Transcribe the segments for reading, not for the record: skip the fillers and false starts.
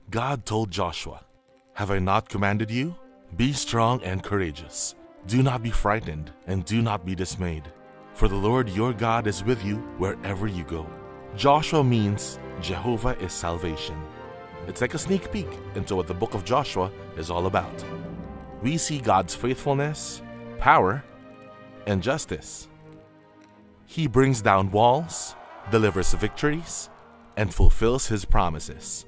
God told Joshua, "Have I not commanded you? Be strong and courageous. Do not be frightened and do not be dismayed. For the Lord your God is with you wherever you go." Joshua means Jehovah is salvation. It's like a sneak peek into what the book of Joshua is all about. We see God's faithfulness, power, and justice. He brings down walls, delivers victories, and fulfills His promises.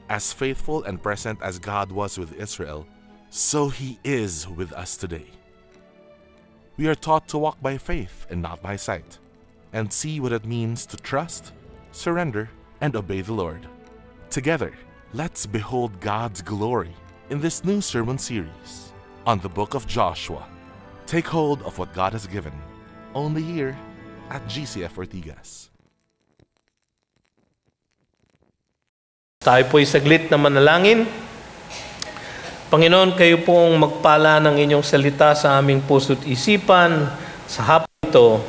As faithful and present as God was with Israel, so He is with us today. We are taught to walk by faith and not by sight, and see what it means to trust, surrender, and obey the Lord. Together, let's behold God's glory in this new sermon series on the book of Joshua. Take hold of what God has given, only here at GCF Ortigas. Tayo po'y saglit na manalangin. Panginoon, kayo pong magpala ng inyong salita sa aming puso't isipan sa hapon ito.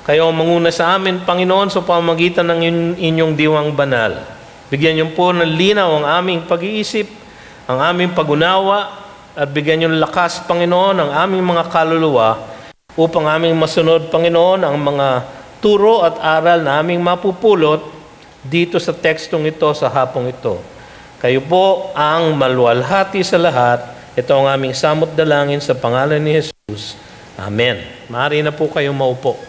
Kayo ang manguna sa amin, Panginoon, sa pamamagitan ng inyong diwang banal. Bigyan niyo po ng linaw ang aming pag-iisip, ang aming pag-unawa, at bigyan niyo ng lakas, Panginoon, ang aming mga kaluluwa upang aming masunod, Panginoon, ang mga turo at aral na aming mapupulot dito sa tekstong ito, sa hapong ito. Kayo po ang maluwalhati sa lahat. Ito ang aming samot dalangin sa pangalan ni Jesus. Amen. Maaari na po kayong maupo.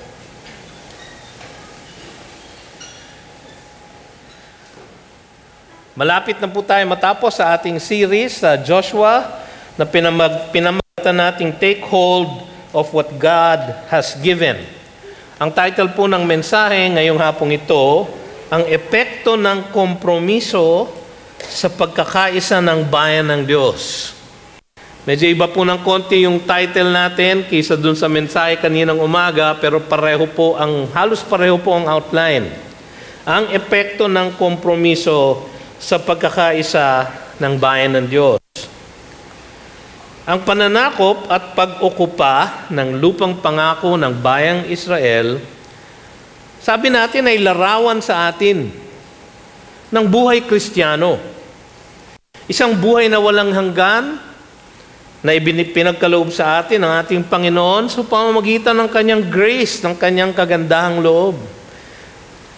Malapit na po tayo matapos sa ating series sa Joshua na pinamagatan nating Take Hold of What God Has Given. Ang title po ng mensahe ngayong hapong ito, ang epekto ng kompromiso sa pagkakaisa ng bayan ng Diyos. Medyo iba po ng konti yung title natin kaysa dun sa mensahe kaninang umaga, pero halos pareho po ang outline. Ang epekto ng kompromiso sa pagkakaisa ng bayan ng Diyos. Ang pananakop at pag-okupa ng lupang pangako ng bayang Israel, sabi natin ay larawan sa atin ng buhay Kristiyano. Isang buhay na walang hanggan na pinagkaloob sa atin ng ating Panginoon sa pamamagitan ng Kanyang grace, ng Kanyang kagandahang loob.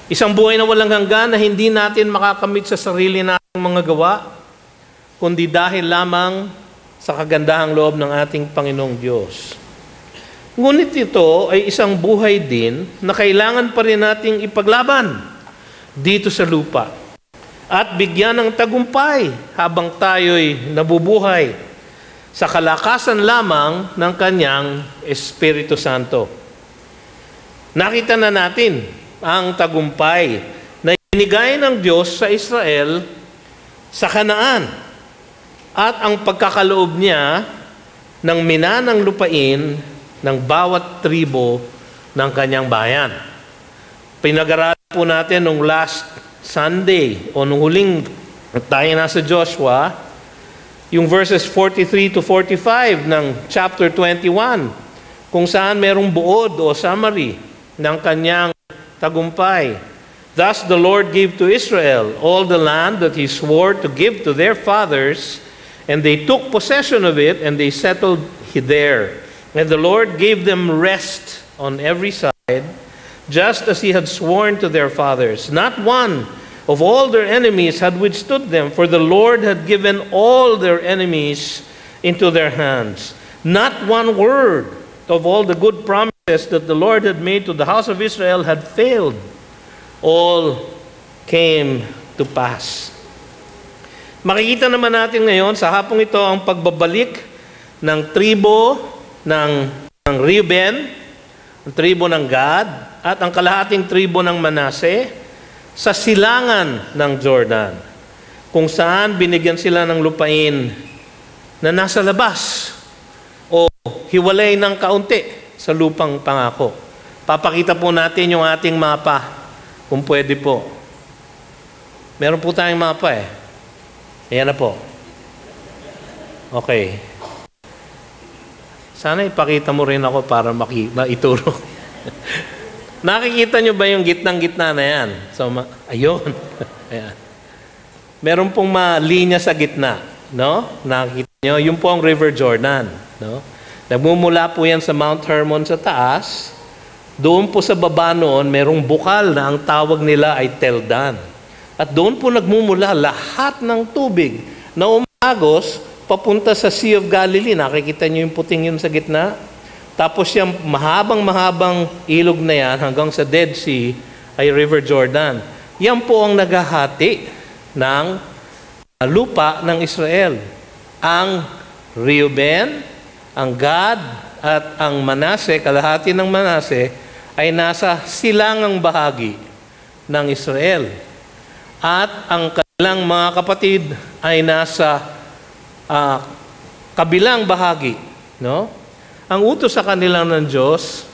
Isang buhay na walang hanggan na hindi natin makakamit sa sarili nating mga gawa, kundi dahil lamang sa kagandahang loob ng ating Panginoong Diyos. Ngunit ito ay isang buhay din na kailangan pa rin nating ipaglaban dito sa lupa at bigyan ng tagumpay habang tayo'y nabubuhay sa kalakasan lamang ng Kanyang Espiritu Santo. Nakita na natin ang tagumpay na ibinigay ng Diyos sa Israel sa Kanaan at ang pagkakaloob niya ng minanang lupain ng bawat tribo ng kanyang bayan. Pinag-aralan po natin nung last Sunday o nung huling tayo nasa Joshua, yung verses 43 to 45 ng chapter 21, kung saan merong buod o summary ng kanyang tagumpay. Thus the Lord gave to Israel all the land that He swore to give to their fathers, and they took possession of it, and they settled there. And the Lord gave them rest on every side, just as He had sworn to their fathers. Not one of all their enemies had withstood them, for the Lord had given all their enemies into their hands. Not one word of all the good promises that the Lord had made to the house of Israel had failed. All came to pass. Makikita naman natin ngayon sa hapong ito ang pagbabalik ng tribo ng Reuben, ang tribo ng Gad, at ang kalahating tribo ng Manase sa silangan ng Jordan, kung saan binigyan sila ng lupain na nasa labas o hiwalay ng kaunti sa lupang pangako. Papakita po natin yung ating mapa, kung pwede po. Meron po tayong mapa eh. Ayan na po. Okay. Sana ipakita mo rin ako para maituro. Nakikita nyo ba yung gitnang-gitna na yan? So, ayun. Ayan. meron pong linya sa gitna, no? Nakikita nyo, yun po ang River Jordan, no? Nagmumula po yan sa Mount Hermon sa taas. Doon po sa baba noon, merong bukal na ang tawag nila ay Teldan. At doon po nagmumula lahat ng tubig na umagos papunta sa Sea of Galilee. Nakikita nyo yung puting yun sa gitna? Tapos yung mahabang ilog na yan hanggang sa Dead Sea ay River Jordan. Yan po ang naghahati ng lupa ng Israel. Ang Reuben, ang Gad, at ang Manase, kalahati ng Manase, ay nasa silangang bahagi ng Israel. At ang kanilang mga kapatid ay nasa kabilang bahagi. No? Ang utos sa kanilang ng Diyos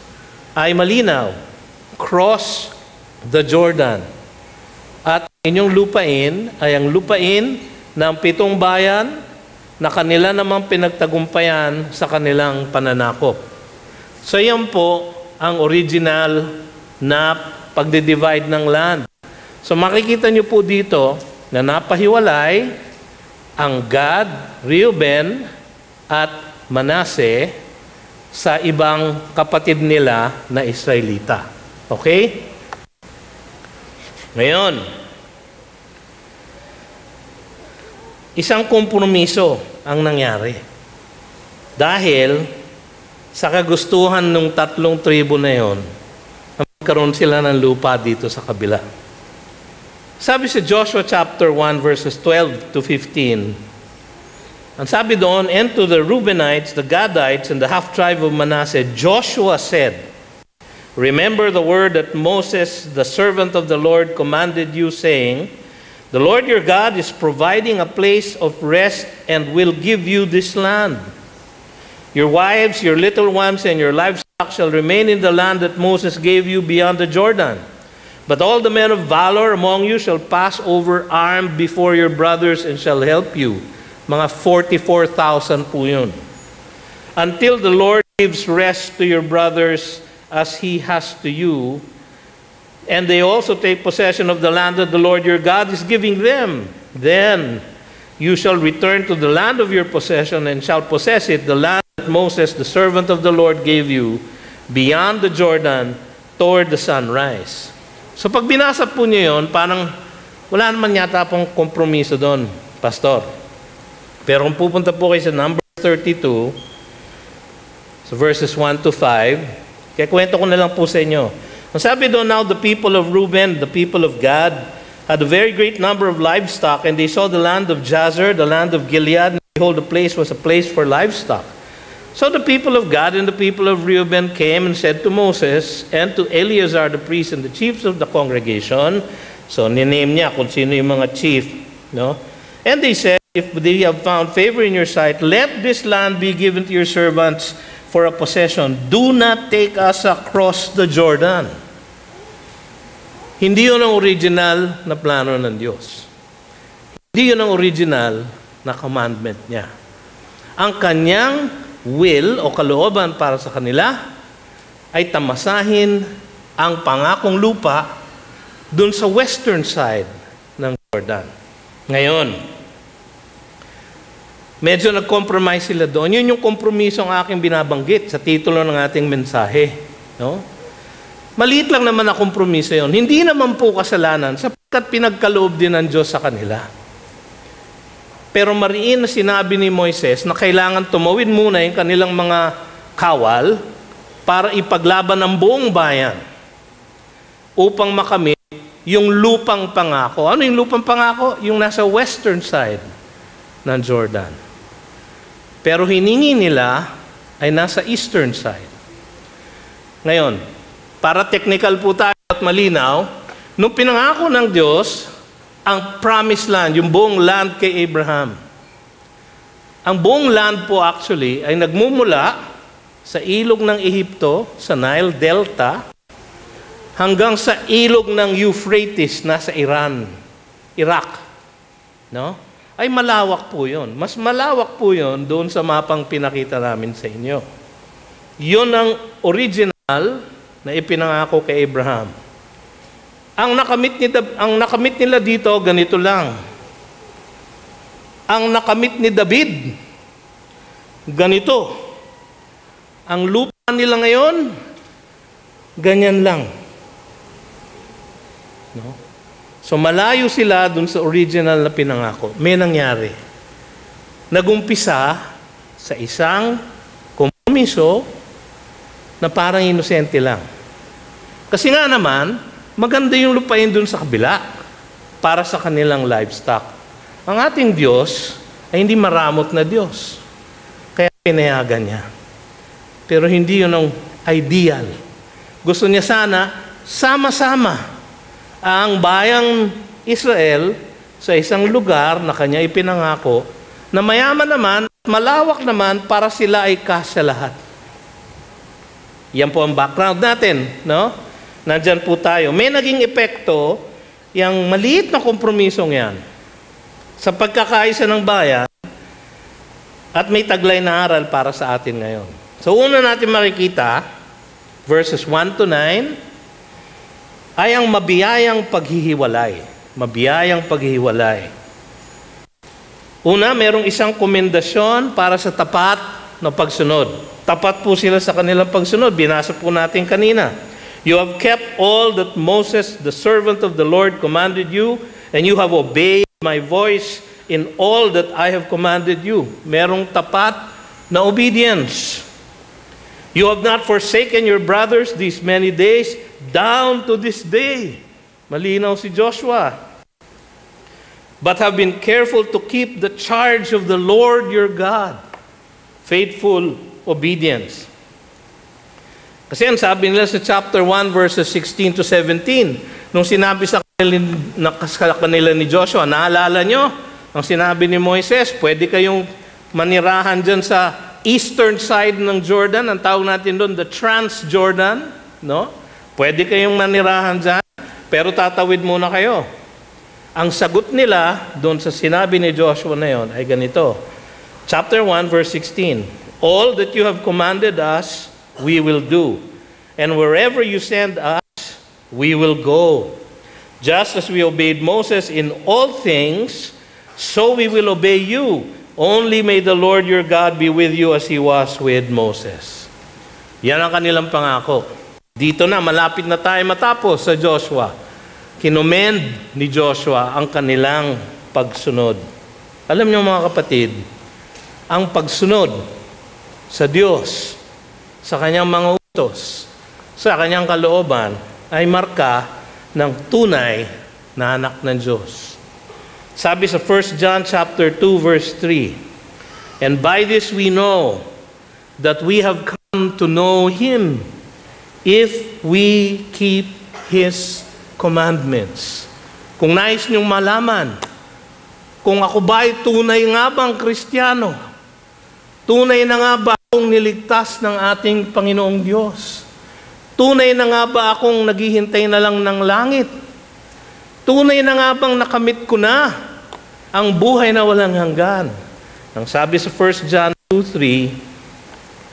ay malinaw. Cross the Jordan. At inyong lupain ay ang lupain ng 7 bayan na kanila namang pinagtagumpayan sa kanilang pananakop. So yan po ang original na pagde-divide ng land. So makikita nyo po dito na napahiwalay ang Gad, Reuben at Manase sa ibang kapatid nila na Israelita. Okay? Ngayon, isang kompromiso ang nangyari. Dahil sa kagustuhan ng 3 tribo na yon, magkaroon sila ng lupa dito sa kabila. Sabi sa Joshua chapter 1 verses 12 to 15, ang sabi doon, and to the Reubenites, the Gadites, and the half-tribe of Manasseh, Joshua said, remember the word that Moses, the servant of the Lord, commanded you, saying, the Lord your God is providing a place of rest and will give you this land. Your wives, your little ones, and your livestock shall remain in the land that Moses gave you beyond the Jordan. But all the men of valor among you shall pass over armed before your brothers and shall help you. Mga 44,000 po yun. Until the Lord gives rest to your brothers as He has to you, and they also take possession of the land that the Lord your God is giving them. Then you shall return to the land of your possession and shall possess it, the land that Moses, the servant of the Lord, gave you beyond the Jordan toward the sunrise. So pag binasa po niyo yun, parang wala naman yata pong kompromiso doon, Pastor. Pero kung pupunta po kayo sa Numbers 32, so verses 1 to 5, kaya kwento ko na lang po sa inyo. Ang sabi doon, now the people of Reuben, the people of Gad, had a very great number of livestock, and they saw the land of Jazer, the land of Gilead, and behold, the place was a place for livestock. So the people of Gad and the people of Reuben came and said to Moses and to Eleazar the priest and the chiefs of the congregation, so niname niya kung sino yung mga chief, no? And they said, if they have found favor in your sight, let this land be given to your servants for a possession. Do not take us across the Jordan. Hindi yun ang original na plano ng Diyos. Hindi yun ang original na commandment niya. Ang kanyang will o kalooban para sa kanila ay tamasahin ang pangakong lupa dun sa western side ng Jordan. Ngayon, medyo nag-compromise sila doon. Yun yung kompromiso ang aking binabanggit sa titulo ng ating mensahe. No? Maliit lang naman na kompromiso yun. Hindi naman po kasalanan sapagkat pinagkaloob din ng Diyos sa kanila. Pero mariin na sinabi ni Moises na kailangan tumawid muna yung kanilang mga kawal para ipaglaban ang buong bayan upang makamit yung lupang pangako. Ano yung lupang pangako? Yung nasa western side ng Jordan. Pero hiningi nila ay nasa eastern side. Ngayon, para technical po tayo at malinaw, nung pinangako ng Diyos ang promised land, yung buong land kay Abraham. Ang buong land po actually ay nagmumula sa ilog ng Ehipto, sa Nile Delta, hanggang sa ilog ng Euphrates na sa Iraq. No? Ay malawak po yun. Mas malawak po yun doon sa mapang pinakita namin sa inyo. Yun ang original na ipinangako kay Abraham. Ang nakamit nila dito, ganito lang. ang nakamit ni David, ganito. Ang lupa nila ngayon, ganyan lang. No? So malayo sila dun sa original na pinangako. May nangyari. Nagumpisa sa isang kompromiso na parang inosente lang. Kasi nga naman, maganda yung lupain dun sa kabila para sa kanilang livestock. Ang ating Diyos ay hindi maramot na Diyos. Kaya pinayagan niya. Pero hindi yun ang ideal. Gusto niya sana, sama-sama ang bayang Israel sa isang lugar na kanya ipinangako, na mayaman naman, malawak naman para sila ay kasya lahat. Yan po ang background natin, no? Nandyan po tayo. May naging epekto, yung maliit na kompromisong yan, sa pagkakaisa ng bayan, at may taglay na aral para sa atin ngayon. So una natin makikita, verses 1 to 9, ay ang mabiyayang paghihiwalay. Mabiyayang paghihiwalay. Una, merong isang komendasyon para sa tapat na pagsunod. Tapat po sila sa kanilang pagsunod. Binasa po natin kanina. You have kept all that Moses, the servant of the Lord, commanded you, and you have obeyed my voice in all that I have commanded you. Merong tapat na obedience. You have not forsaken your brothers these many days, down to this day. Malinaw si Joshua. But have been careful to keep the charge of the Lord your God. Faithful obedience. Kasi ang sabi nila sa chapter 1, verses 16 to 17, nung sinabi sa kanila ni Joshua, naalala nyo, ang sinabi ni Moises, pwede kayong manirahan dyan sa eastern side ng Jordan, ang tawag natin doon, the Trans-Jordan, no? Pwede kayong manirahan dyan, pero tatawid muna kayo. Ang sagot nila doon sa sinabi ni Joshua na yon ay ganito. Chapter 1, verse 16, all that you have commanded us, we will do. And wherever you send us, we will go. Just as we obeyed Moses in all things, so we will obey you. Only may the Lord your God be with you as He was with Moses. Yan ang kanilang pangako. Dito na, malapit na tayo matapos sa Joshua. Kinomend ni Joshua ang kanilang pagsunod. Alam niyo mga kapatid, ang pagsunod sa Diyos, sa kanyang mga utos, sa kanyang kalooban, ay marka ng tunay na anak ng Diyos. Sabi sa 1 John chapter 2 verse 3, and by this we know that we have come to know Him if we keep His commandments. Kung nais niyong malaman, kung ako ba'y tunay nga bang Kristiyano, tunay na nga ba akong niligtas ng ating Panginoong Diyos, tunay na nga ba akong naghihintay na lang ng langit, tunay na nga bang nakamit ko na ang buhay na walang hanggan? Ang sabi sa 1 John 2:3,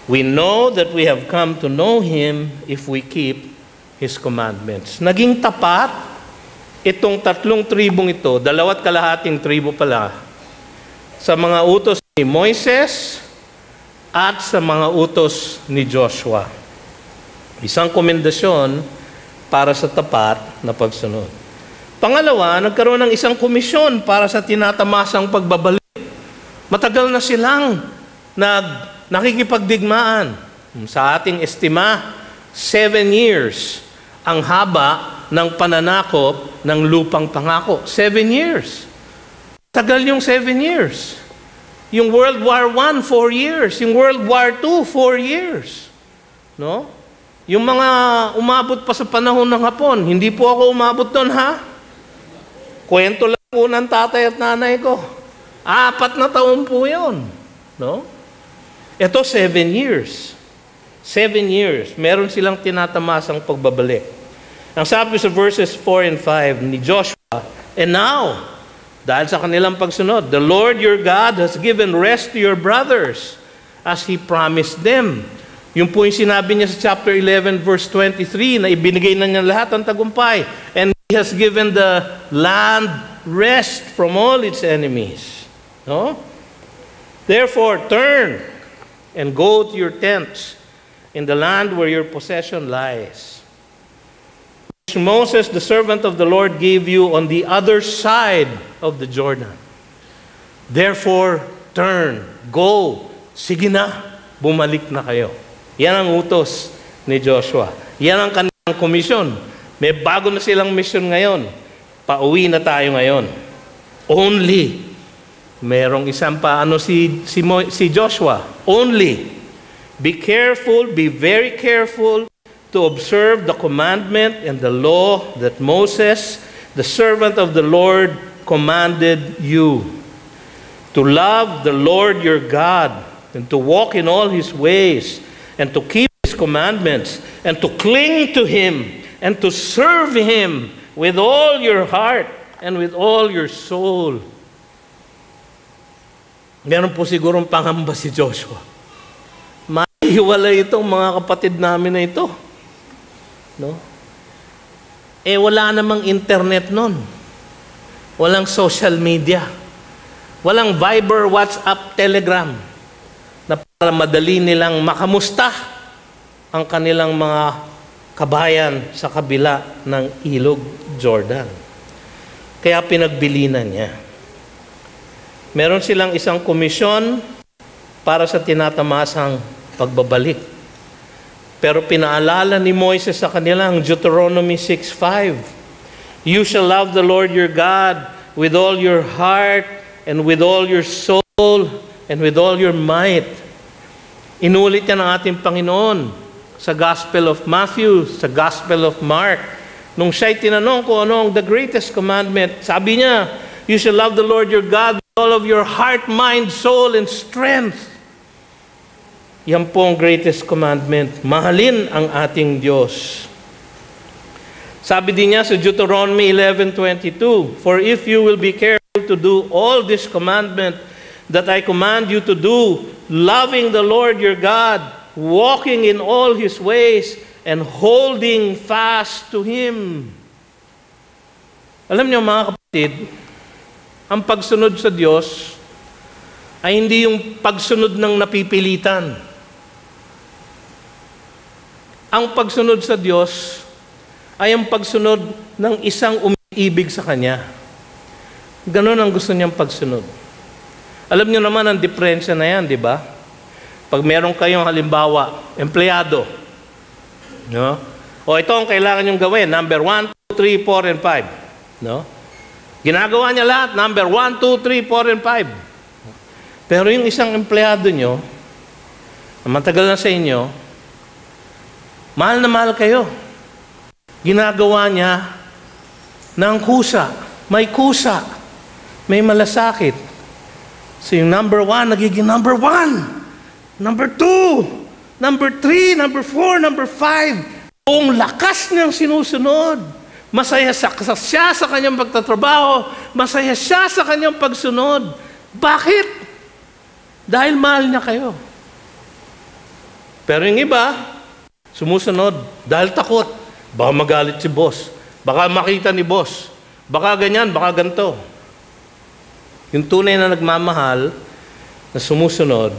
we know that we have come to know Him if we keep His commandments. Naging tapat itong tatlong tribong ito, 2.5 tribo pala, sa mga utos ni Moises at sa mga utos ni Joshua. Isang komendasyon para sa tapat na pagsunod. Pangalawa, nagkaroon ng isang komisyon para sa tinatamasang pagbabalik. Matagal na silang nakikipagdigmaan. Sa ating estima, 7 years ang haba ng pananakop ng lupang pangako. 7 years. Tagal yung 7 years. Yung World War I, 4 years. Yung World War II, 4 years. No? Yung mga umabot pa sa panahon ng Hapon, hindi po ako umabot doon, ha? Kwento lang po ng tatay at nanay ko. 4 na taon po yun. No? Ito, 7 years. 7 years. Meron silang tinatamasang pagbabalik. Ang sabi sa verses 4 and 5 ni Joshua, and now, dahil sa kanilang pagsunod, the Lord your God has given rest to your brothers as He promised them. Yung po yung sinabi niya sa chapter 11 verse 23 na ibinigay na niya lahat ang tagumpay. And He has given the land rest from all its enemies. No? Therefore, turn and go to your tents in the land where your possession lies, which Moses, the servant of the Lord, gave you on the other side of the Jordan. Therefore, turn, go, sige na, bumalik na kayo. Yan ang utos ni Joshua. Yan ang kanilang komisyon. May bago na silang mission ngayon. Pauwi na tayo ngayon. Only. Merong isang paano si Joshua. Only. Be careful, be very careful to observe the commandment and the law that Moses, the servant of the Lord, commanded you. To love the Lord your God and to walk in all His ways and to keep His commandments and to cling to Him and to serve Him with all your heart and with all your soul. Meron po sigurong pangamba si Joshua. Mahiwalay itong mga kapatid namin na ito. No? Wala namang internet nun. Walang social media. Walang Viber, WhatsApp, Telegram na para madali nilang makamusta ang kanilang mga kabayan sa kabila ng ilog Jordan. Kaya pinagbilinan niya. Meron silang isang komisyon para sa tinatamasang pagbabalik. Pero pinaalala ni Moises sa kanilang Deuteronomy 6:5, you shall love the Lord your God with all your heart and with all your soul and with all your might. Inulit yan ng ating Panginoon sa Gospel of Matthew, sa Gospel of Mark. Nung siya'y tinanong kung ano ang the greatest commandment, sabi niya, you shall love the Lord your God with all of your heart, mind, soul, and strength. Yan po ang greatest commandment. Mahalin ang ating Diyos. Sabi din niya sa Deuteronomy 11:22, for if you will be careful to do all this commandment that I command you to do, loving the Lord your God, walking in all His ways, and holding fast to Him. Alam niyo mga kapatid, ang pagsunod sa Diyos ay hindi yung pagsunod ng napipilitan. Ang pagsunod sa Diyos ay ang pagsunod ng isang umiibig sa Kanya. Ganon ang gusto niyang pagsunod. Alam niyo naman ang diferensya na yan, di ba? Pag meron kayong halimbawa, empleyado, no? O ito ang kailangan niyong gawin, number 1, 2, 3, 4, and 5. No? Ginagawa niya lahat, number 1, 2, 3, 4, and 5. Pero yung isang empleyado niyo, na matagal na sa inyo, mahal na mahal kayo. Ginagawa niya ng kusa. May kusa. May malasakit. So yung number 1, nagiging number 1. Number 2, number 3, number 4, number 5. Kung lakas niyang sinusunod, masaya siya sa kanyang pagtatrabaho, masaya siya sa kanyang pagsunod. Bakit? Dahil mahal niya kayo. Pero yung iba, sumusunod dahil takot. Baka magalit si boss. Baka makita ni boss. Baka ganyan, baka ganito. Yung tunay na nagmamahal, na sumusunod,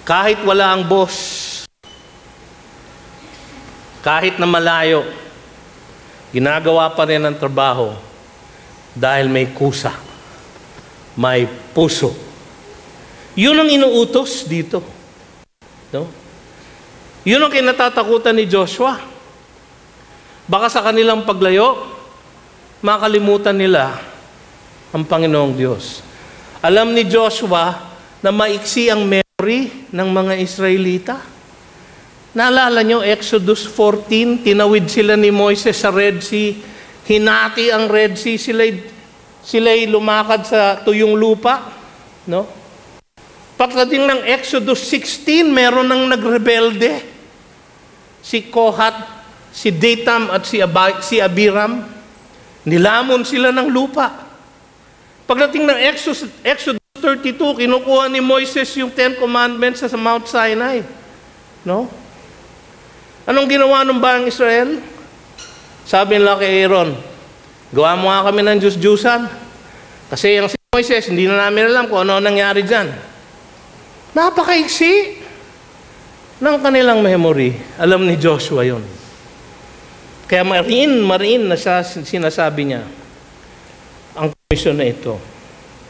kahit wala ang boss, kahit na malayo, ginagawa pa rin ang trabaho dahil may kusa, may puso. Yun ang inuutos dito. No? Yun ang kinatatakutan ni Joshua. Baka sa kanilang paglayo, makalimutan nila ang Panginoong Diyos. Alam ni Joshua na maiksi ang memory ng mga Israelita. Naalala nyo, Exodus 14, tinawid sila ni Moises sa Red Sea, hinati ang Red Sea, sila'y lumakad sa tuyong lupa. No? Pagdating ng Exodus 16, meron nang nagrebelde. Si Kohat, si Dathan at si Abiram, nilamon sila ng lupa. Pagdating ng Exodus 32, kinukuha ni Moises yung 10 Commandments sa Mount Sinai. No? Anong ginawa ng bayang Israel? Sabi nila kay Aaron, gawa mo nga kami ng Diyos-Diyusan. Kasi yung si Moises, hindi na namin alam kung ano nangyari dyan. Napakaiksi ng kanilang memory. Alam ni Joshua yon. Kaya mariin na siya sinasabi niya ang komisyon na ito.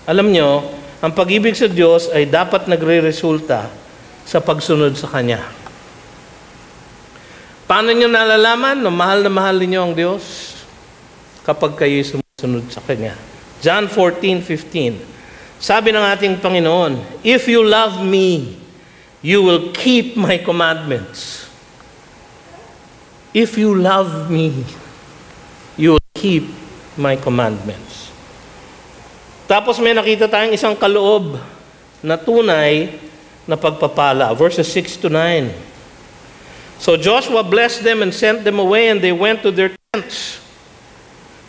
Alam nyo, ang pag-ibig sa Diyos ay dapat nagre-resulta sa pagsunod sa Kanya. Paano nyo nalalaman na mahal ninyo ang Diyos? Kapag kayo sumusunod sa Kanya. John 14:15. Sabi ng ating Panginoon, "If you love me, you will keep my commandments." If you love me, you will keep my commandments. Tapos may nakita tayong isang kaloob na tunay na pagpapala. Verses 6-9. So Joshua blessed them and sent them away, and they went to their tents.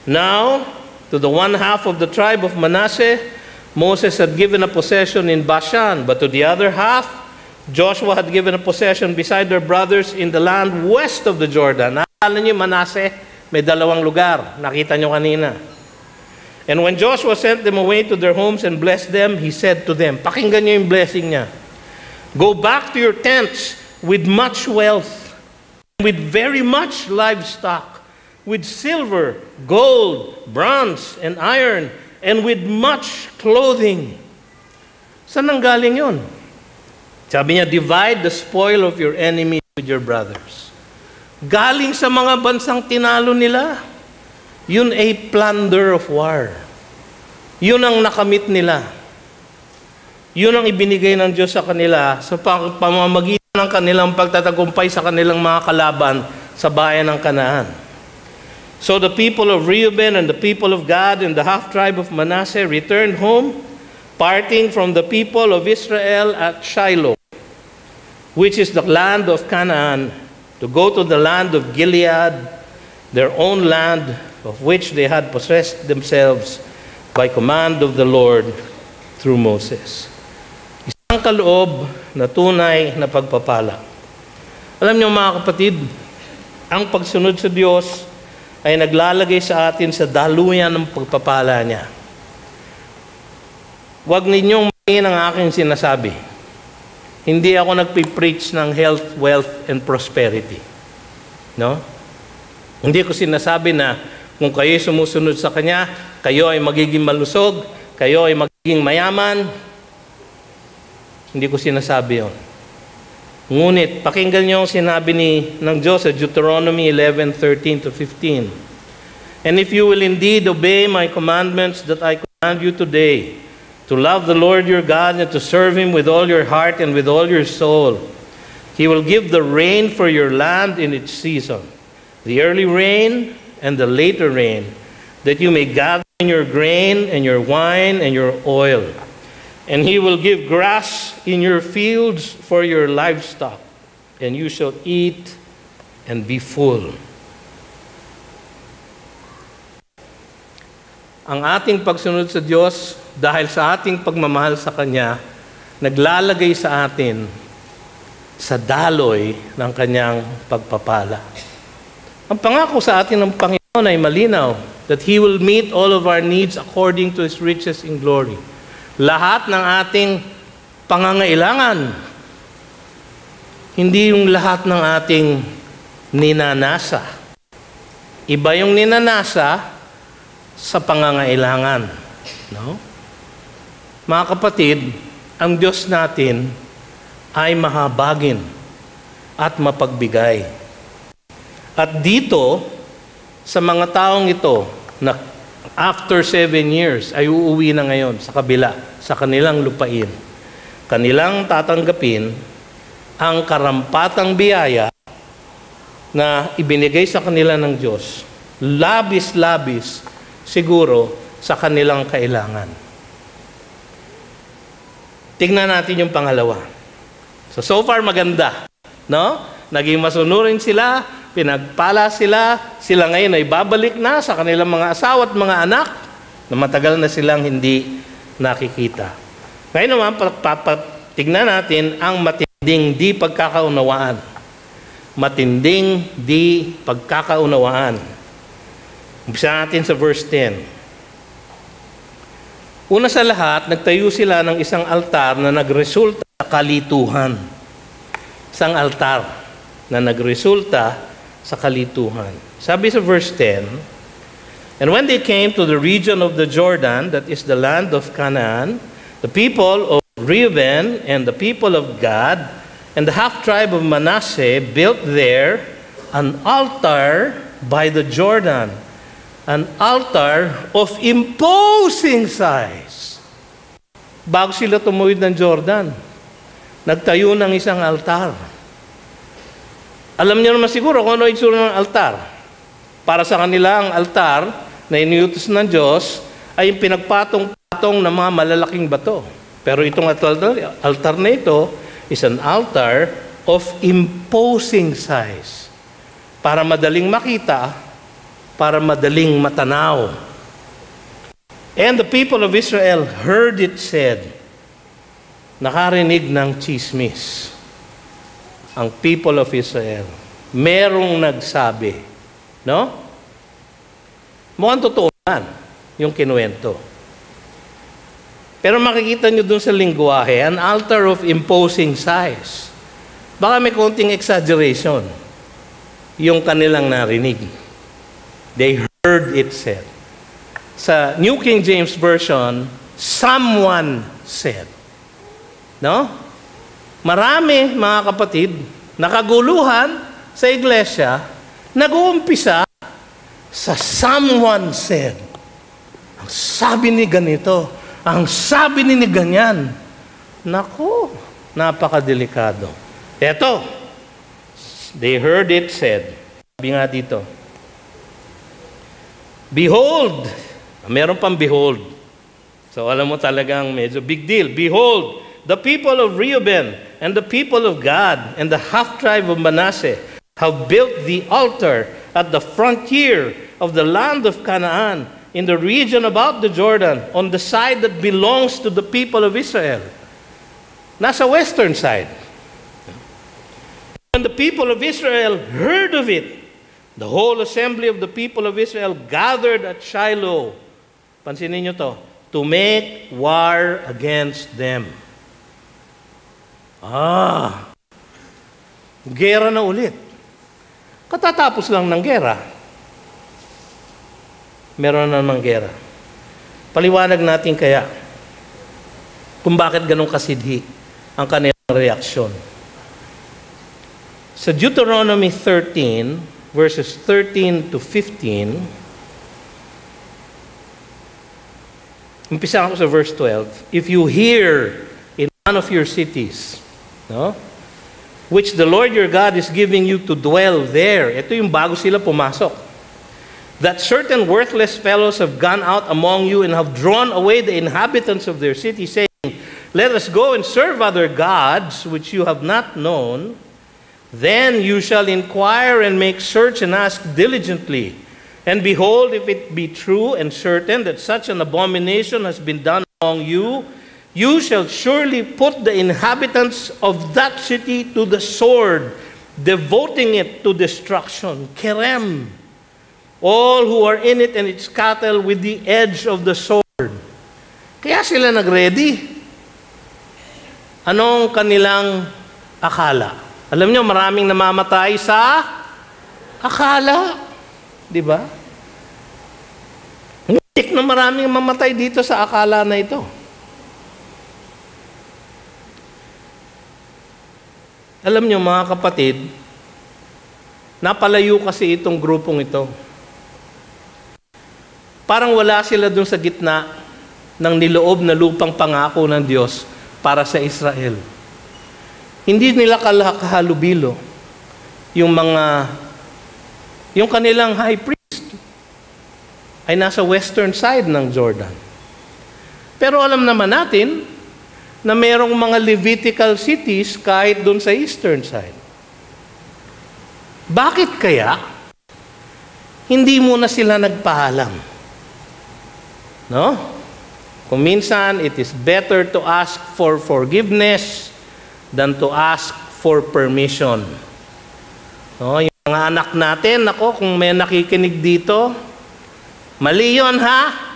Now, to the one half of the tribe of Manasseh, Moses had given a possession in Bashan, but to the other half, Joshua had given a possession beside their brothers in the land west of the Jordan. Naalala niyo, Manasseh, may dalawang lugar. Nakita niyo kanina. And when Joshua sent them away to their homes and blessed them, he said to them, pakinggan niyo yung blessing niya, "Go back to your tents with much wealth, with very much livestock, with silver, gold, bronze, and iron, and with much clothing." Saan ang galing yun? Sabi niya, divide the spoil of your enemy with your brothers. Galing sa mga bansang tinalo nila. Yun ay plunder of war. Yun ang nakamit nila. Yun ang ibinigay ng Diyos sa kanila sa pamamagitan ng kanilang pagtatagumpay sa kanilang mga kalaban sa bayan ng Kanaan. So the people of Reuben and the people of Gad and the half-tribe of Manasseh returned home, parting from the people of Israel at Shiloh, which is the land of Canaan, to go to the land of Gilead, their own land, of which they had possessed themselves by command of the Lord through Moses. Isang kaloob na tunay na pagpapala. Alam niyo mga kapatid, ang pagsunod sa Diyos ay naglalagay sa atin sa daluyan ng pagpapala niya. Huwag ninyong main ang aking sinasabi. Hindi ako nagpipreach ng health, wealth, and prosperity. No? Hindi ko sinasabi na kung kayo sumusunod sa Kanya, kayo ay magiging malusog, kayo ay magiging mayaman. Hindi ko sinasabi yon. Ngunit, pakinggan niyo ang sinabi ng Diyos sa Deuteronomy 11:13-15. "And if you will indeed obey my commandments that I command you today, to love the Lord your God and to serve Him with all your heart and with all your soul, He will give the rain for your land in its season, the early rain and the later rain, that you may gather in your grain and your wine and your oil. And He will give grass in your fields for your livestock, and you shall eat and be full." Ang ating pagsunod sa Diyos, dahil sa ating pagmamahal sa Kanya, naglalagay sa atin sa daloy ng Kanyang pagpapala. Ang pangako sa atin ng Panginoon ay malinaw, that He will meet all of our needs according to His riches in glory. Lahat ng ating pangangailangan, hindi yung lahat ng ating ninanasa. Iba yung ninanasa sa pangangailangan. No? Mga kapatid, ang Diyos natin ay mahabagin at mapagbigay. At dito, sa mga taong ito, na after 7 years, ay uuwi na ngayon sa kabila, sa kanilang lupain. Kanilang tatanggapin ang karampatang biyaya na ibinigay sa kanila ng Diyos. Labis-labis siguro sa kanilang kailangan. Tingnan natin yung pangalawa. So far maganda, no? Naging masunurin sila, pinagpala sila ngayon ay babalik na sa kanilang mga asawa at mga anak na matagal na silang hindi nakikita. Ngayon naman, tingnan natin ang matinding di pagkakaunawaan. Matinding di pagkakaunawaan. Umpisa natin sa verse 10. Una sa lahat, nagtayo sila ng isang altar na nagresulta sa kalituhan. Isang altar na nagresulta sa kalituhan. Sabi sa verse 10, "And when they came to the region of the Jordan, that is the land of Canaan, the people of Reuben and the people of Gad and the half-tribe of Manasseh built there an altar by the Jordan, an altar of imposing size." Bago sila tumuwid ng Jordan, nagtayo ng isang altar. Alam niyo naman siguro kung ano itsura ng altar. Para sa kanila, ang altar na iniutos ng Diyos ay yung pinagpatong-patong ng mga malalaking bato. Pero itong altar na ito is an altar of imposing size. Para madaling makita, para madaling matanaw. And the people of Israel heard it said, nakarinig ng chismis. Ang people of Israel. Merong nagsabi. No? Mukhang totoo man yung kinuwento. Pero makikita nyo dun sa lingwahe, an altar of imposing size. Baka may konting exaggeration yung kanilang narinig. They heard it said. Sa New King James Version, someone said. No? Marami, mga kapatid, nakaguluhan sa iglesia, nag-uumpisa sa someone said. Ang sabi ni ganito, ang sabi ni ganyan. Naku, napakadelikado. Eto, they heard it said. Sabi nga dito, behold, meron pang behold. So alam mo talagang medyo big deal. Behold, the people of Reuben and the people of Gad and the half-tribe of Manasseh have built the altar at the frontier of the land of Canaan in the region about the Jordan on the side that belongs to the people of Israel. Nasa western side. When the people of Israel heard of it, the whole assembly of the people of Israel gathered at Shiloh. Pansinin nyo to. To make war against them. Gera na ulit. Katatapos lang ng gera. Meron na ng gera. Paliwanag natin kaya kung bakit ganun kasidhi ang kanilang reaksyon. Sa Deuteronomy 13, verses 13 to 15, umpisa ako sa verse 12. If you hear in one of your cities, no, which the Lord your God is giving you to dwell there, ito yung bago sila pumasok, that certain worthless fellows have gone out among you and have drawn away the inhabitants of their city, saying, let us go and serve other gods which you have not known, then you shall inquire and make search and ask diligently. And behold, if it be true and certain that such an abomination has been done among you, you shall surely put the inhabitants of that city to the sword, devoting it to destruction. Kerem, all who are in it and its cattle with the edge of the sword. Kaya sila nag-ready. Anong kanilang akala? Alam nyo, maraming namamatay sa akala. Di ba? Ngitik na maraming mamatay dito sa akala na ito. Alam nyo, mga kapatid, napalayo kasi itong grupong ito. Parang wala sila dun sa gitna ng niloob na lupang pangako ng Diyos para sa Israel. Hindi nila kahalubilo yung kanilang high priest ay nasa western side ng Jordan. Pero alam naman natin na merong mga Levitical cities kahit doon sa eastern side. Bakit kaya hindi muna sila nagpaalam? No? Kung minsan, it is better to ask for forgiveness than to ask for permission. No? Mga anak natin, ako, kung may nakikinig dito, mali yun, ha?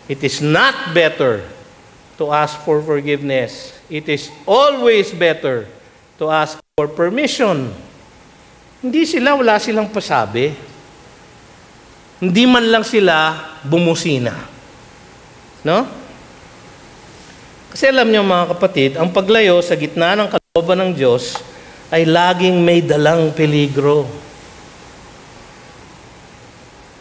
It is not better to ask for forgiveness. It is always better to ask for permission. Wala silang pasabi. Hindi man lang sila bumusina. No? Kasi alam niyo mga kapatid, ang paglayo sa gitna ng kalooban ng Diyos ay laging may dalang peligro.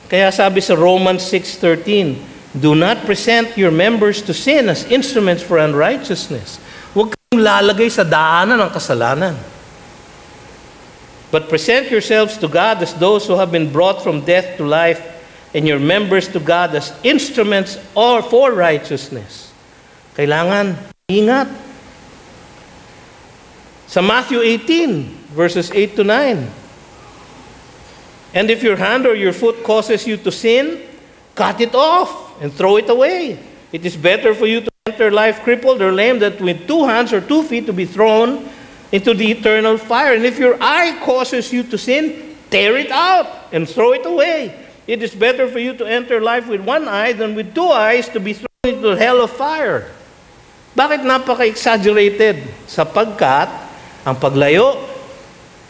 Kaya sabi sa Romans 6:13, do not present your members to sin as instruments for unrighteousness. Huwag kayong lalagay sa daanan ng kasalanan. But present yourselves to God as those who have been brought from death to life, and your members to God as instruments or for righteousness. Kailangan ingat. Sa Matthew 18, verses 8 to 9. And if your hand or your foot causes you to sin, cut it off and throw it away. It is better for you to enter life crippled or lame than with 2 hands or 2 feet to be thrown into the eternal fire. And if your eye causes you to sin, tear it out and throw it away. It is better for you to enter life with 1 eye than with 2 eyes to be thrown into the hell of fire. Bakit napaka-exaggerated? Sapagkat ang paglayo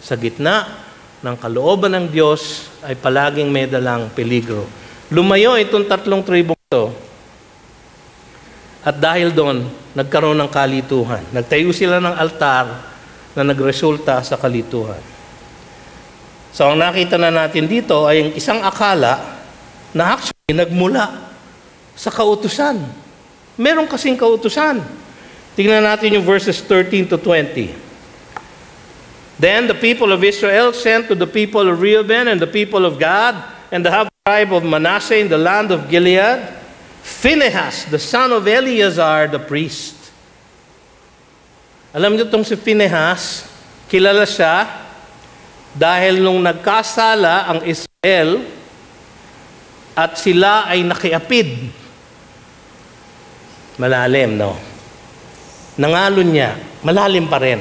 sa gitna ng kalooban ng Diyos ay palaging may dalang peligro. Lumayo itong 3 tribong ito. At dahil doon, nagkaroon ng kalituhan. Nagtayo sila ng altar na nagresulta sa kalituhan. So ang nakita na natin dito ay ang isang akala na actually nagmula sa kautusan. Meron kasing kautusan. Tingnan natin yung verses 13 to 20. Then the people of Israel sent to the people of Reuben and the people of Gad and the half tribe of Manasseh in the land of Gilead, Phinehas, the son of Eleazar, the priest. Alam niyo itong si Phinehas, kilala siya dahil nung nagkasala ang Israel at sila ay nakiapid. Malalim, no? Nangalon niya, malalim pa rin.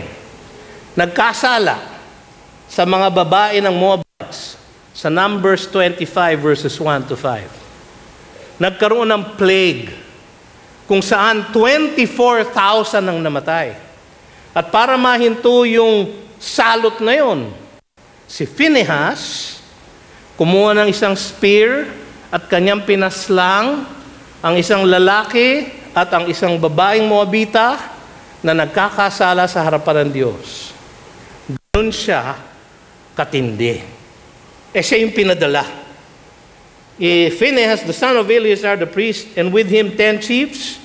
Nagkasala sa mga babae ng Moabites sa Numbers 25 verses 1 to 5. Nagkaroon ng plague kung saan 24,000 ang namatay. At para mahinto yung salot na yon, si Phinehas kumuha ng isang spear at kanyang pinaslang ang isang lalaki at ang isang babaeng Moabita na nagkakasala sa harapan ng Diyos. Ganoon siya katindi. Siya yung pinadala. Phinehas, the son of Eleazar the priest, and with him 10 chiefs,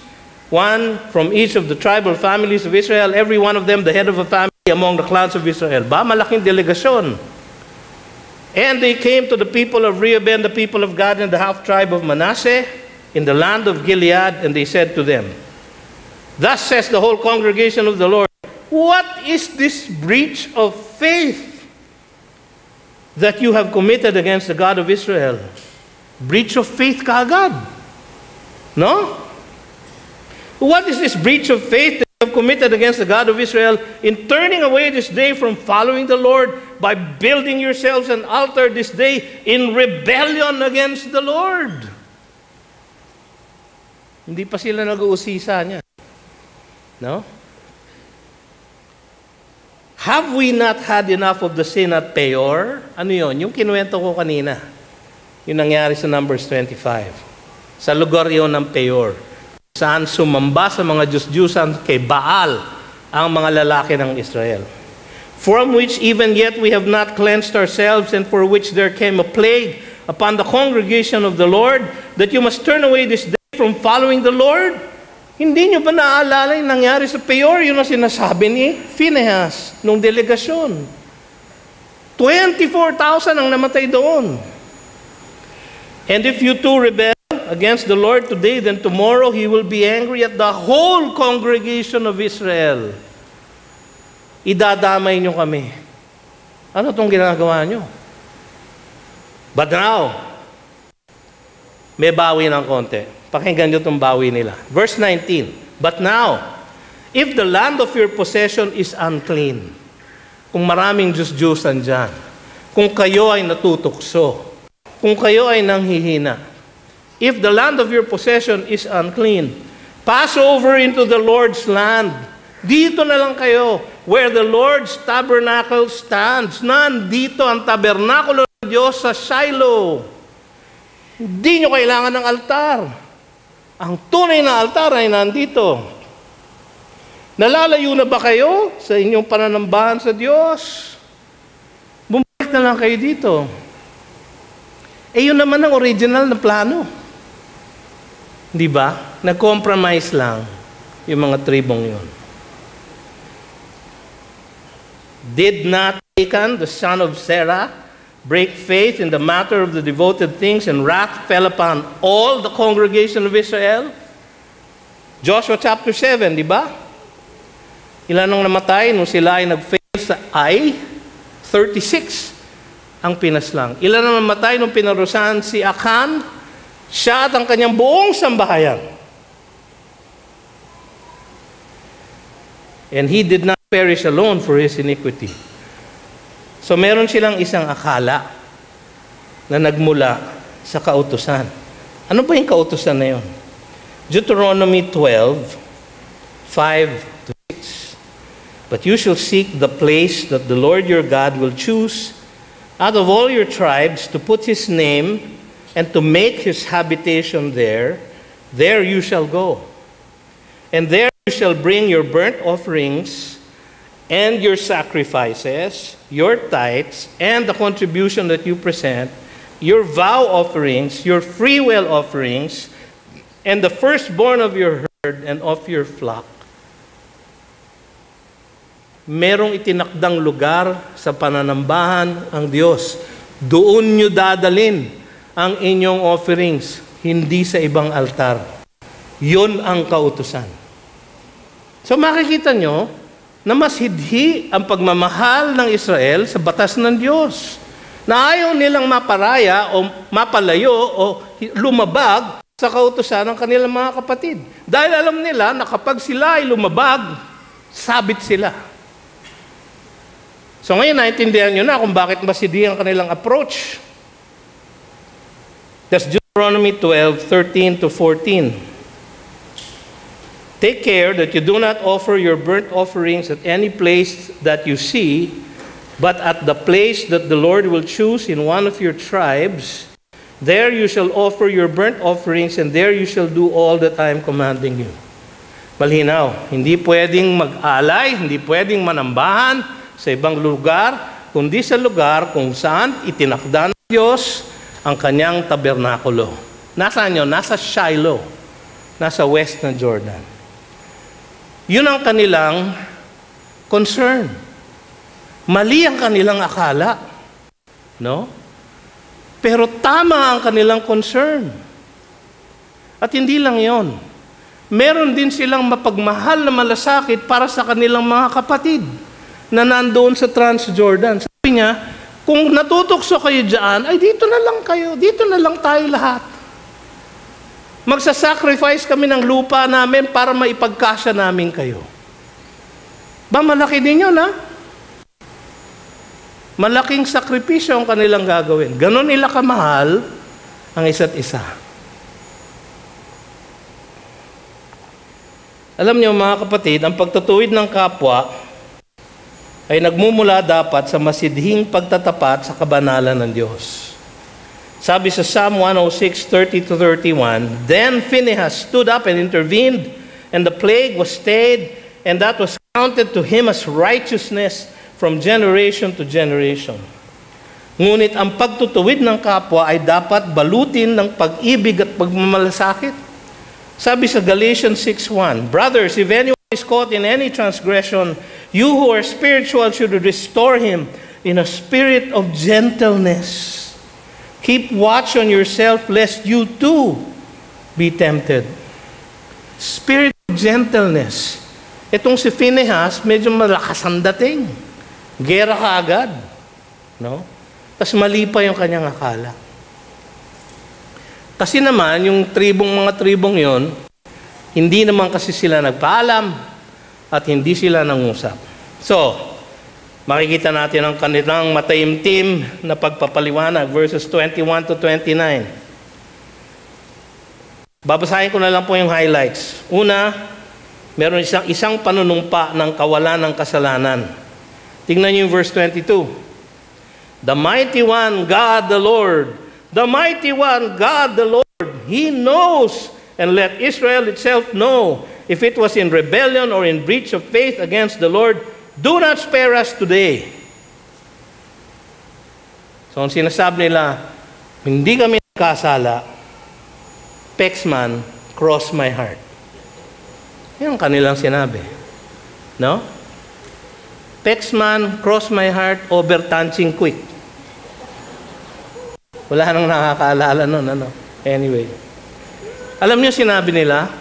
one from each of the tribal families of Israel, every one of them the head of a family among the clans of Israel. Malaking delegasyon. And they came to the people of Reuben, the people of Gad, and the half tribe of Manasseh in the land of Gilead, and they said to them, thus says the whole congregation of the Lord, what is this breach of faith that you have committed against the God of Israel? Breach of faith kaagad. No? What is this breach of faith that you have committed against the God of Israel in turning away this day from following the Lord by building yourselves an altar this day in rebellion against the Lord? Hindi pa sila nag-uusisa niya. No? Have we not had enough of the sin at Peor? Ano yun? Yung kinuwento ko kanina. Yung nangyari sa Numbers 25. Sa lugar yun ng Peor. Saan sumamba sa mga Diyos-Diyusan kay Baal ang mga lalaki ng Israel. From which even yet we have not cleansed ourselves, and for which there came a plague upon the congregation of the Lord, that you must turn away this day from following the Lord. Hindi nyo ba naaalala yung nangyari sa Peor? Yun ang sinasabi ni Phinehas nung delegasyon. 24,000 ang namatay doon. And if you too rebel against the Lord today, then tomorrow He will be angry at the whole congregation of Israel. Idadamay nyo kami. Ano itong ginagawa nyo? But now, may bawi ng konti. Pakinggan nyo itong bawi nila. Verse 19, but now, if the land of your possession is unclean, kung maraming Diyos-Diyusan dyan, kung kayo ay natutukso, kung kayo ay nanghihina, if the land of your possession is unclean, pass over into the Lord's land. Dito na lang kayo, where the Lord's tabernacle stands. Nandito ang tabernakulo ng Diyos sa Shiloh. Hindi nyo kailangan ng altar. Ang tunay na altar ay nandito. Nalalayo na ba kayo sa inyong pananambahan sa Diyos? Bumalik na lang kayo dito. Yun naman ang original na plano. Di ba? Nag-compromise lang yung mga tribong yun. Did not Achan, the son of Sarah, break faith in the matter of the devoted things, and wrath fell upon all the congregation of Israel? Joshua chapter 7, di ba? Ilan ang namatay nung sila ay nag-fail sa Ai? 36 ang pinaslang. Ilan ang namatay nung pinarusahan si Achan? Siya at ang kanyang buong sambahayan. And he did not perish alone for his iniquity. So meron silang isang akala na nagmula sa kautusan. Ano ba yung kautusan na yun? Deuteronomy 12, 5-6. But you shall seek the place that the Lord your God will choose out of all your tribes to put his name and to make his habitation there. There you shall go. And there you shall bring your burnt offerings and your sacrifices, your tithes, and the contribution that you present, your vow offerings, your freewill offerings, and the firstborn of your herd and of your flock. Merong itinakdang lugar sa pananambahan ang Diyos. Doon nyo dadalin ang inyong offerings, hindi sa ibang altar. Yun ang kautusan. So makikita nyo na mas hidhi ang pagmamahal ng Israel sa batas ng Diyos. Na ayaw nilang maparaya o mapalayo o lumabag sa kautusan ng kanilang mga kapatid. Dahil alam nila na kapag sila ay lumabag, sabit sila. So ngayon, naintindihan nyo na kung bakit mas hidhi ang kanilang approach. That's Deuteronomy 12:13-14. Take care that you do not offer your burnt offerings at any place that you see, but at the place that the Lord will choose in one of your tribes. There you shall offer your burnt offerings, and there you shall do all that I am commanding you. Malinaw, hindi pwedeng mag-alay, hindi pwedeng manambahan sa ibang lugar, kundi sa lugar kung saan itinakda ng Diyos ang kanyang tabernakulo. Nasaan yun? Nasa Shiloh, nasa west ng Jordan. Yun ang kanilang concern. Mali ang kanilang akala. No? Pero tama ang kanilang concern. At hindi lang yon. Meron din silang mapagmahal na malasakit para sa kanilang mga kapatid na nandoon sa Transjordan. Sabi niya, kung natutokso kayo dyan, ay dito na lang kayo. Dito na lang tayo lahat. Magsasacrifice kami ng lupa namin para maipagkasya namin kayo. Ba, malaki din yun, ha? Malaking sakripisyo ang kanilang gagawin. Ganon nila kamahal ang isa't isa. Alam niyo, mga kapatid, ang pagtutuwid ng kapwa ay nagmumula dapat sa masidhing pagtatapat sa kabanalan ng Diyos. Sabi sa Psalm 106:30-31, Then Phinehas stood up and intervened, and the plague was stayed, and that was counted to him as righteousness from generation to generation. Ngunit ang pagtutuwid ng kapwa ay dapat balutin ng pag-ibig at pagmamalasakit. Sabi sa Galatians 6:1, Brothers, if anyone is caught in any transgression, you who are spiritual should restore him in a spirit of gentleness. Keep watch on yourself, lest you too be tempted. Spirit of gentleness. Itong si Phinehas, medyo malakas ang dating. Gera ka agad. No? Tapos mali pa yung kanyang akala. Kasi naman, yung mga tribong yon, hindi naman kasi sila nagpaalam at hindi sila nangusap. So, makikita natin ang kanilang mataimtim na pagpapaliwanag, verses 21-29. Babasahin ko na lang po yung highlights. Una, meron isang panunumpa ng kawalan ng kasalanan. Tingnan niyo yung verse 22. The mighty one, God the Lord. The mighty one, God the Lord. He knows, and let Israel itself know, if it was in rebellion or in breach of faith against the Lord, do not spare us today. So, ang sinasabi nila, hindi kami nagkasala, Pexman, cross my heart. Yan ang kanilang sinabi. No? Pexman, cross my heart, over touching quick. Wala nang nakakaalala nun, ano? Anyway. Alam niyo sinabi nila,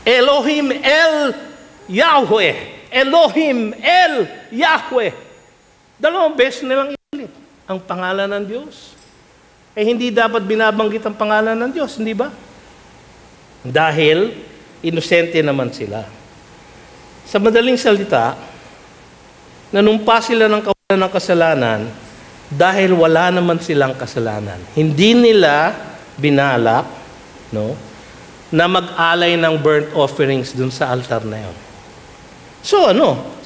Elohim El Yahweh. Elohim El Yahweh. Dalawang beses nilang iulit ang pangalan ng Diyos. Eh hindi dapat binabanggit ang pangalan ng Diyos, hindi ba? Dahil inosente naman sila. Sa madaling salita, nanumpa sila ng kawalan ng kasalanan dahil wala naman silang kasalanan. Hindi nila binalak, no, na mag-alay ng burnt offerings dun sa altar na yun. So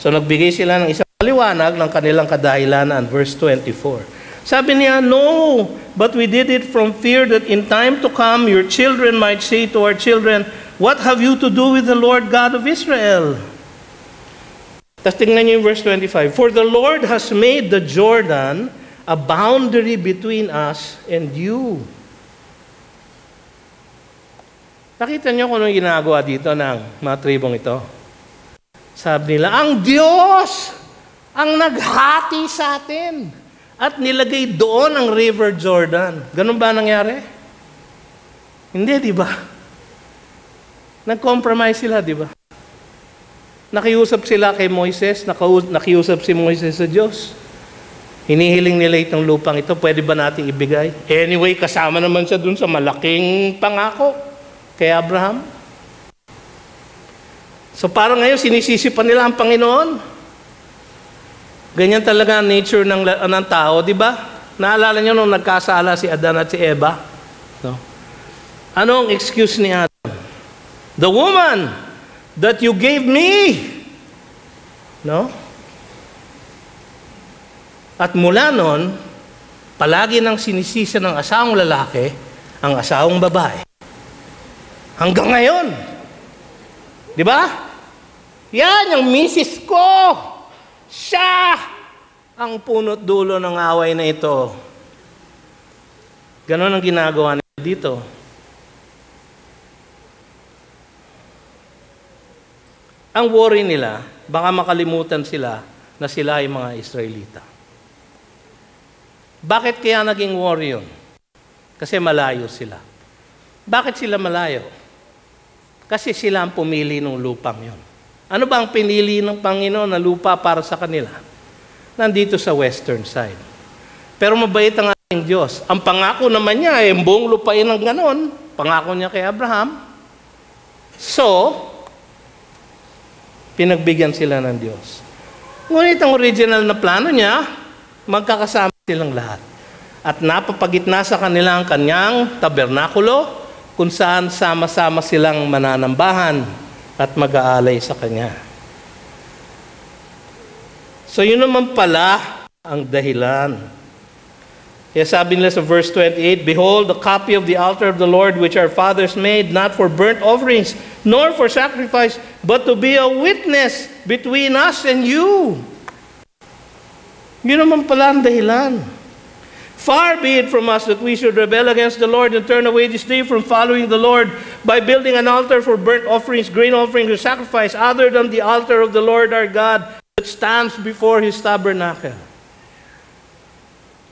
So nagbigay sila ng isang paliwanag ng kanilang kadahilanan, verse 24. Sabi niya, no, but we did it from fear that in time to come your children might say to our children, what have you to do with the Lord God of Israel? Tapos tingnan niyo yung verse 25. For the Lord has made the Jordan a boundary between us and you. Nakita niyo kung anong ginagawa dito ng mga tribong ito? Sabi nila, ang Diyos ang naghati sa atin at nilagay doon ang River Jordan. Ganun ba nangyari? Hindi, di ba? Nag-compromise sila, di ba? Nakiusap sila kay Moises, nakiusap si Moises sa Diyos. Hinihiling nila itong lupang ito, pwede ba natin ibigay? Anyway, kasama naman siya dun sa malaking pangako kay Abraham. So parang ngayon, sinisisi pa nila ang Panginoon. Ganyan talaga ang nature ng tao, di ba? Naalala niyo nung nagkasala si Adan at si Eva? No? Anong excuse ni Adam? The woman that you gave me. No? At mula noon, palagi nang sinisisa ng asawang lalaki ang asawang babae. Hanggang ngayon. Di ba? Yan, yung misis ko. Siya ang punot dulo ng away na ito. Ganon ang ginagawa nila dito. Ang worry nila, baka makalimutan sila na sila ay mga Israelita. Bakit kaya naging worry yun? Kasi malayo sila. Bakit sila malayo? Kasi sila ang pumili ng lupang yun. Ano ba ang pinili ng Panginoon na lupa para sa kanila? Nandito sa western side. Pero mabait ang ating Diyos. Ang pangako naman niya ay buong lupain ng ganon. Pangako niya kay Abraham. So, pinagbigyan sila ng Diyos. Ngunit ang original na plano niya, magkakasama silang lahat. At napapagitna sa kanila ang kanyang tabernakulo, kung saan sama-sama silang mananambahan at mag-aalay sa Kanya. So yun naman pala ang dahilan. Kaya sabi nila sa verse 28, behold, the copy of the altar of the Lord which our fathers made, not for burnt offerings, nor for sacrifice, but to be a witness between us and you. Yun naman pala ang dahilan. Far be it from us that we should rebel against the Lord and turn away this day from following the Lord by building an altar for burnt offerings, grain offerings, or sacrifice other than the altar of the Lord our God that stands before His tabernacle.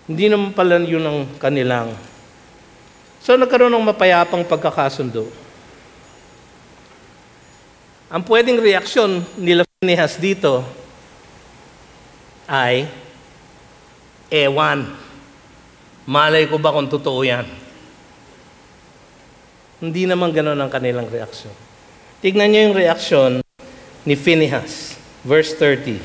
Hindi naman pala yun ang kanilang. So nagkaroon ng mapayapang pagkakasundo. Ang pwedeng reaksyon nila Phinehas dito ay, ewan. Malay ko ba kung totoo yan? Hindi naman ganoon ang kanilang reaksyon. Tignan niyo yung reaksyon ni Phinehas. Verse 30.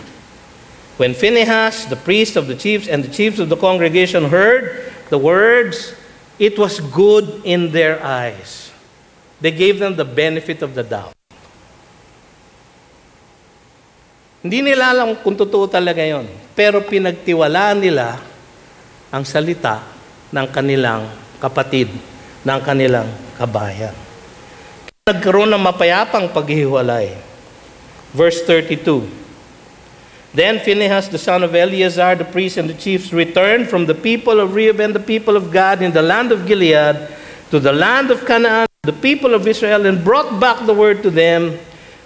When Phinehas, the priest of the chiefs and the chiefs of the congregation heard the words It was good in their eyes. They gave them the benefit of the doubt. Hindi nila alam kung totoo talaga yon. Pero pinagtiwalaan nila ang salita ng kanilang kapatid, ng kanilang kabayan. Nagkaroon ng mapayapang paghihiwalay. Verse 32. Then Phinehas, the son of Eleazar, the priest and the chiefs, returned from the people of Reuben, the people of Gad, in the land of Gilead, to the land of Canaan, the people of Israel, and brought back the word to them.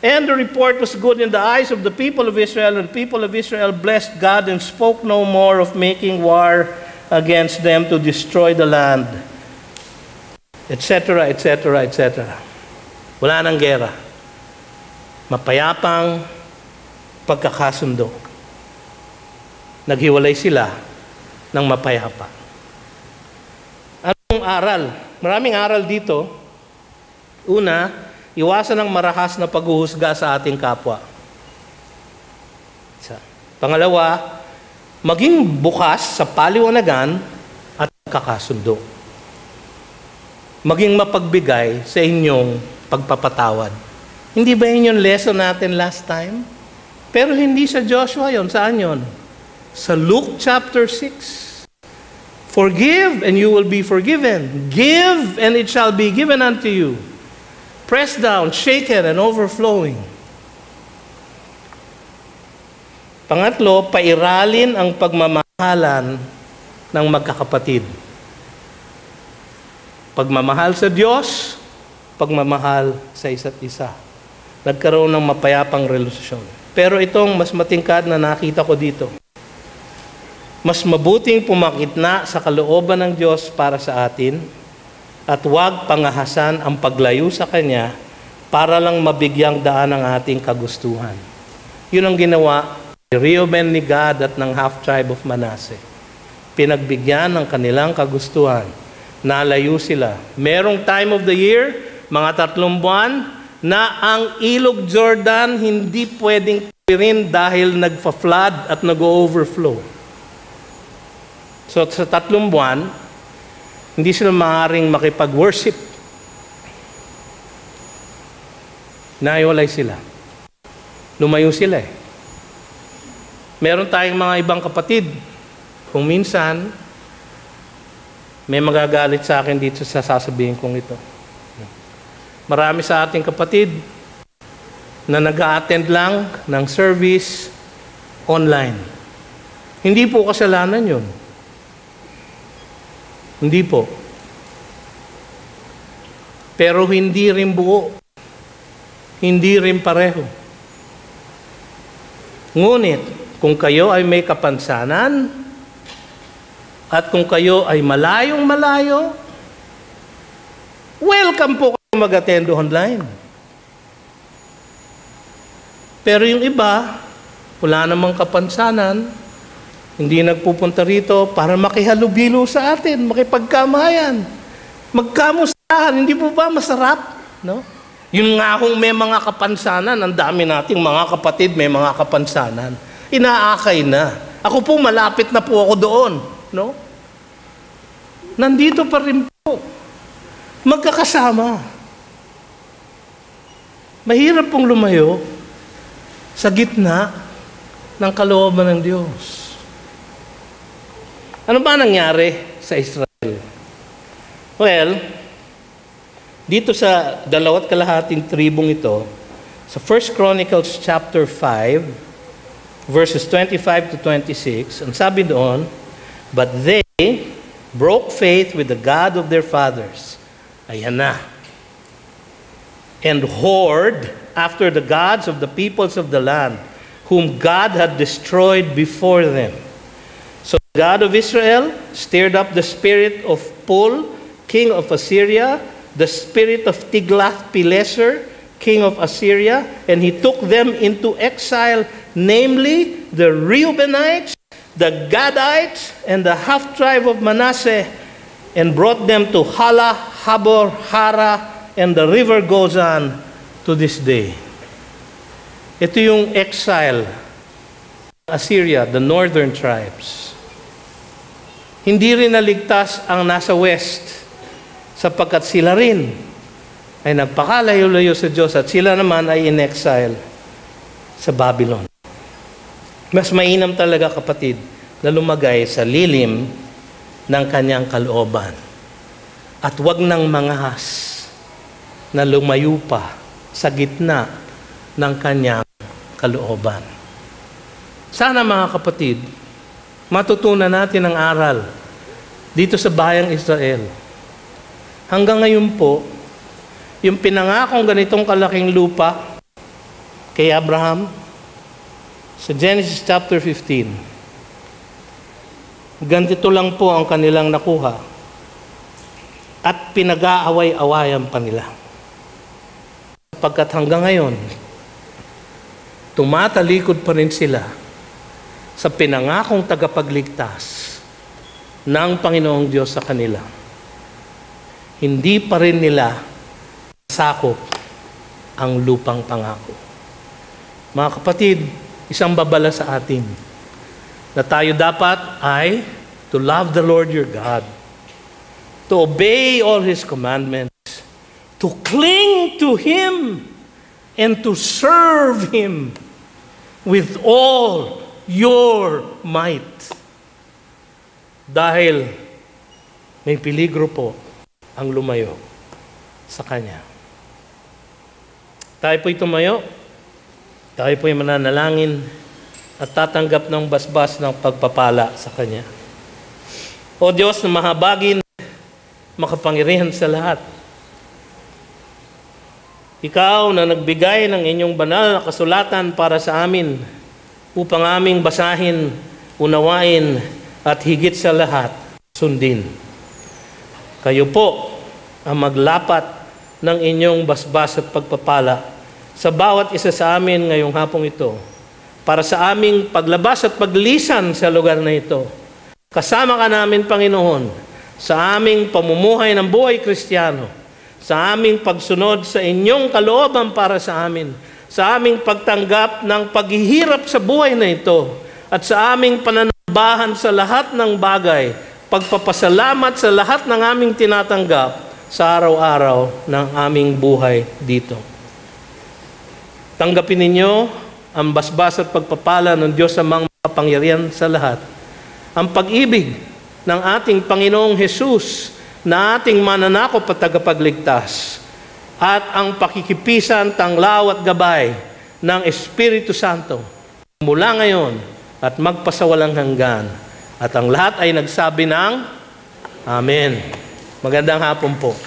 And the report was good in the eyes of the people of Israel, and the people of Israel blessed God and spoke no more of making war against them to destroy the land, etc., etc., etc. Wala nang gera. Mapayapang pagkakasundo. Naghiwalay sila ng mapayapa. Anong aral? Maraming aral dito. Una, iwasan ang marahas na paghuhusga sa ating kapwa. Pangalawa, maging bukas sa paliwanagan at kakasundo. Maging mapagbigay sa inyong pagpapatawad. Hindi ba yun yung lesson natin last time? Pero hindi sa Joshua yon. Saan yon? Sa Luke chapter 6. Forgive and you will be forgiven. Give and it shall be given unto you. Pressed down, shaken, and overflowing. Pangatlo, pairalin ang pagmamahalan ng magkakapatid. Pagmamahal sa Diyos, pagmamahal sa isa't isa. Nagkaroon ng mapayapang relasyon. Pero itong mas matingkad na nakita ko dito. Mas mabuting pumakitna sa kalooban ng Diyos para sa atin at huwag pangahasan ang paglayo sa Kanya para lang mabigyang daan ang ating kagustuhan. Yun ang ginawa ni Reuben, ni Gad at ng half-tribe of Manasseh. Pinagbigyan ng kanilang kagustuhan. Nalayo sila. Merong time of the year, mga 3 buwan, na ang ilog Jordan hindi pwedeng rin dahil nagfa-flood at nag-overflow. So sa 3 buwan, hindi sila maaaring makipag-worship. Naiwalay sila. Lumayo sila eh. Meron tayong mga ibang kapatid. Kung minsan, may magagalit sa akin dito sa sasabihin kong ito. Marami sa ating kapatid na nag-a-attend lang ng service online. Hindi po kasalanan yun. Hindi po. Pero hindi rin buo. Hindi rin pareho. Ngunit, kung kayo ay may kapansanan at kung kayo ay malayong malayo, welcome po mag-attend online. Pero yung iba, wala namang kapansanan, hindi nagpupunta rito para makihalubilo sa atin, makipagkamayan, magkamustahan. Hindi po ba masarap? No? Yun nga kung may mga kapansanan, ang dami nating mga kapatid may mga kapansanan. Inaakay na. Ako po, malapit na po ako doon. No? Nandito pa rin po. Magkakasama. Mahirap pong lumayo sa gitna ng kalooban ng Diyos. Ano ba nangyari sa Israel? Well, dito sa 2 kalahating tribong ito, sa 1 Chronicles chapter 5, verses 25 to 26, ang sabi doon, but they broke faith with the God of their fathers. Ayan na. And whored after the gods of the peoples of the land, whom God had destroyed before them. So the God of Israel stirred up the spirit of Pul, king of Assyria, the spirit of Tiglath-Pileser, king of Assyria, and he took them into exile, namely the Reubenites, the Gadites, and the half-tribe of Manasseh, and brought them to Hala, Habor, Hara, and the river goes on to this day. Ito yung exile, Assyria, the northern tribes. Hindi rin naligtas ang nasa west, sapagkat sila rin ay nagpakalayo-layo sa Diyos at sila naman ay in exile sa Babylon. Mas mainam talaga, kapatid, na lumagay sa lilim ng kanyang kalooban. At wag nang mangahas na lumayo pa sa gitna ng kanyang kalooban. Sana, mga kapatid, matutunan natin ang aral dito sa bayang Israel. Hanggang ngayon po, yung pinangakong ganitong kalaking lupa kay Abraham, sa Genesis chapter 15, ganito lang po ang kanilang nakuha at pinag-aaway-awayan pa nila. Sapagkat hanggang ngayon, tumatalikod pa rin sila sa pinangakong tagapagligtas ng Panginoong Diyos sa kanila. Hindi pa rin nila sakop ang lupang pangako. Mga kapatid, isang babala sa atin na tayo dapat ay to love the Lord your God, to obey all His commandments, to cling to Him, and to serve Him with all your might. Dahil may peligro po ang lumayo sa Kanya. Tayo po'y tumayo, tayo po'y mananalangin at tatanggap ng basbas ng pagpapala sa Kanya. O Diyos na mahabagin, makapangyarihan sa lahat, Ikaw na nagbigay ng inyong banal na kasulatan para sa amin upang aming basahin, unawain at higit sa lahat, sundin. Kayo po ang maglapat ng inyong basbas at pagpapala sa bawat isa sa amin ngayong hapong ito, para sa aming paglabas at paglisan sa lugar na ito. Kasama ka namin, Panginoon, sa aming pamumuhay ng buhay Kristiyano, sa aming pagsunod sa inyong kalooban para sa amin, sa aming pagtanggap ng paghihirap sa buhay na ito, at sa aming pananabahan sa lahat ng bagay, pagpapasalamat sa lahat ng aming tinatanggap sa araw-araw ng aming buhay dito. Tanggapin ninyo ang basbas at pagpapala ng Diyos amang makapangyarihan sa lahat, ang pag-ibig ng ating Panginoong Hesus na ating mananakop at tagapagligtas, at ang pakikipisan, tanglaw at gabay ng Espiritu Santo mula ngayon at magpasawalang hanggan. At ang lahat ay nagsabi ng Amen. Magandang hapon po.